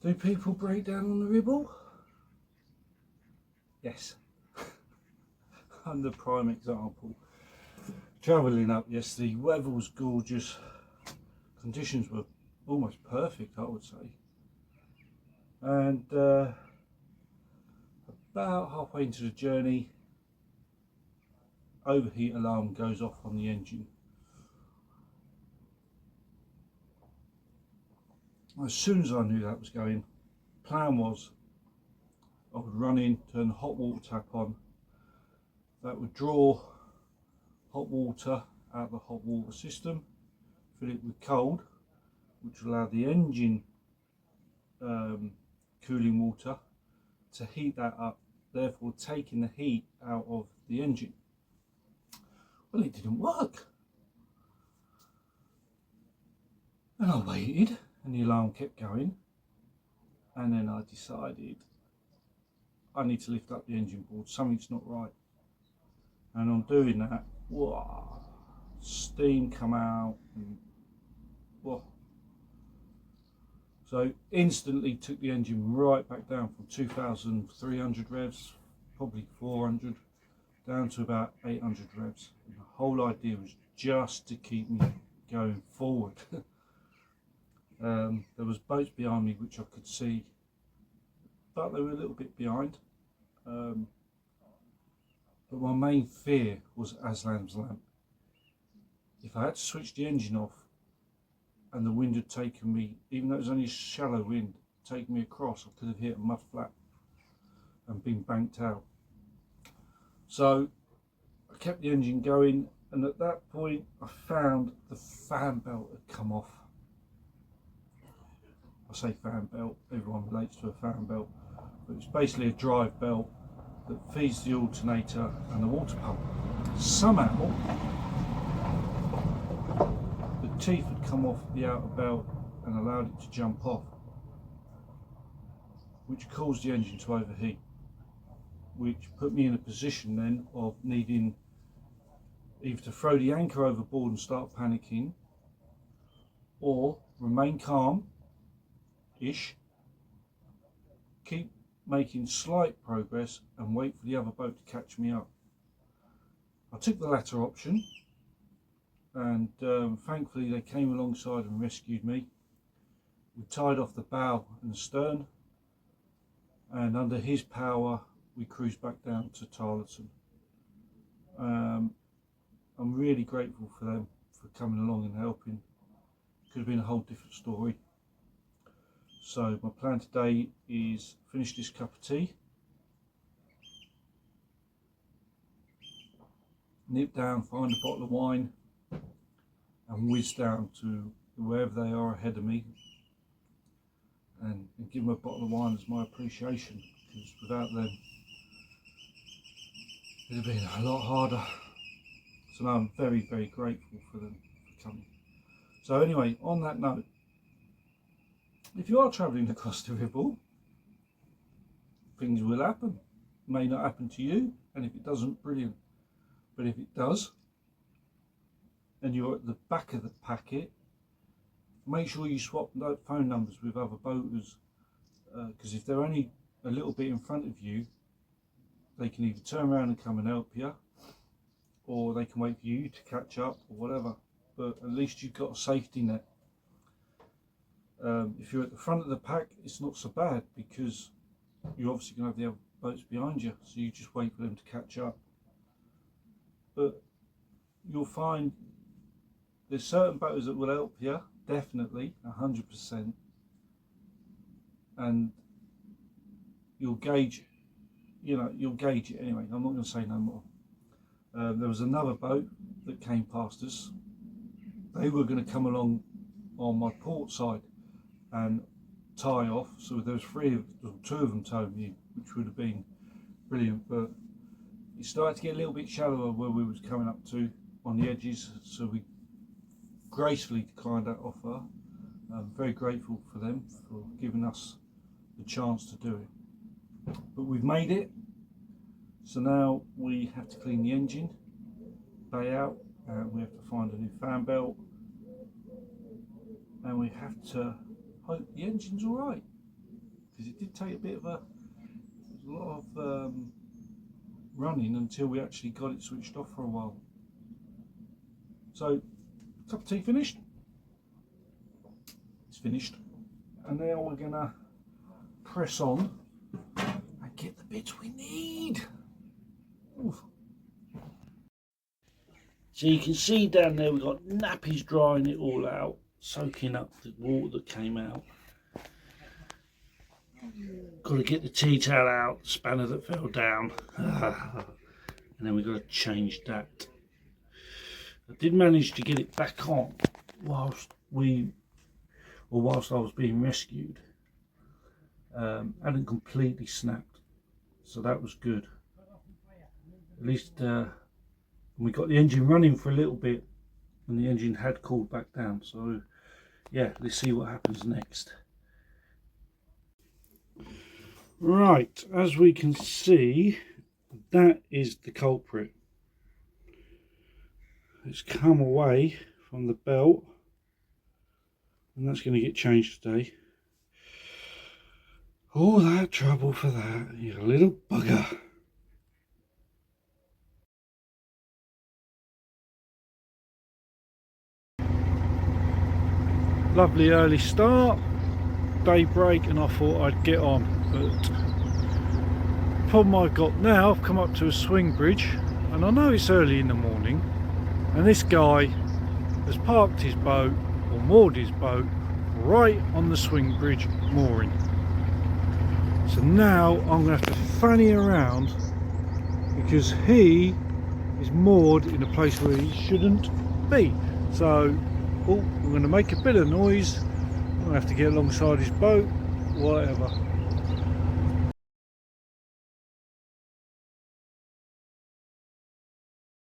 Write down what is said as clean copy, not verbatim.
Do people break down on the Ribble? Yes. I'm the prime example. Travelling up yesterday, weather was gorgeous. Conditions were almost perfect, I would say. And about halfway into the journey, overheat alarm goes off on the engine. As soon as I knew that was going, plan was I would run in, turn the hot water tap on. That would draw hot water out of the hot water system, fill it with cold, which will allow the engine cooling water to heat that up, therefore taking the heat out of the engine. Well, it didn't work. And I waited, and the alarm kept going, and then I decided I need to lift up the engine board, something's not right. And on doing that, whoa, steam come out, and whoa. So instantly took the engine right back down from 2,300 revs, probably 400, down to about 800 revs. And the whole idea was just to keep me going forward. There was boats behind me which I could see, but they were a little bit behind. But my main fear was Aslan's lamp. If I had to switch the engine off and the wind had taken me, even though it was only a shallow wind, taken me across, I could have hit a mud flat and been banked out. So I kept the engine going, and at that point I found the fan belt had come off. I say fan belt, everyone relates to a fan belt, but it's basically a drive belt that feeds the alternator and the water pump. Somehow the teeth had come off the outer belt and allowed it to jump off, which caused the engine to overheat, which put me in a position then of needing either to throw the anchor overboard and start panicking, or remain calm-ish, keep making slight progress and wait for the other boat to catch me up. I took the latter option, and thankfully they came alongside and rescued me. We tied off the bow and the stern, and under his power we cruised back down to Tarleton. I'm really grateful for them for coming along and helping. Could have been a whole different story. So my plan today is finish this cup of tea, nip down, find a bottle of wine, and whiz down to wherever they are ahead of me, and give them a bottle of wine as my appreciation, because without them it would have been a lot harder. So now I'm very, very grateful for them for coming. So anyway, on that note, if you are travelling across the Ribble, things will happen. It may not happen to you, and if it doesn't, brilliant. But if it does, and you're at the back of the packet, make sure you swap phone numbers with other boaters, because if they're only a little bit in front of you, they can either turn around and come and help you, or they can wait for you to catch up or whatever. But at least you've got a safety net. If you're at the front of the pack, it's not so bad, because you're obviously going to have the other boats behind you, so you just wait for them to catch up. But you'll find there's certain boaters that will help you, definitely, 100%, and you'll gauge, you'll gauge it anyway. I'm not going to say no more. There was another boat that came past us. They were going to come along on my port side and tie off, so there was two of them towing me, which would have been brilliant, but it started to get a little bit shallower where we was coming up to on the edges, so we gracefully declined that offer. I'm very grateful for them for giving us the chance to do it. But we've made it, so now we have to clean the engine bay out, and we have to find a new fan belt, and we have to hope the engine's alright. because it did take a bit of a lot of running until we actually got it switched off for a while. So, cup of tea finished. It's finished, and now we're gonna press on and get the bits we need. Oof. So you can see down there we've got nappies drying it all out, soaking up the water that came out. Got to get the tea towel out, the spanner that fell down, and then we've got to change that. I did manage to get it back on whilst I was being rescued. Hadn't completely snapped, so that was good. At least we got the engine running for a little bit, and the engine had cooled back down. So yeah, let's see what happens next. Right, as we can see, that is the culprit. It's come away from the belt, and that's going to get changed today. All that trouble for that, you little bugger. Lovely early start, daybreak, and I thought I'd get on, but the problem I've got now, I've come up to a swing bridge, and I know it's early in the morning, and this guy has parked his boat, or moored his boat, right on the swing bridge mooring. So now I'm going to have to fanny around, because he is moored in a place where he shouldn't be. So I'm going to make a bit of noise. I'm going to have to get alongside his boat, whatever.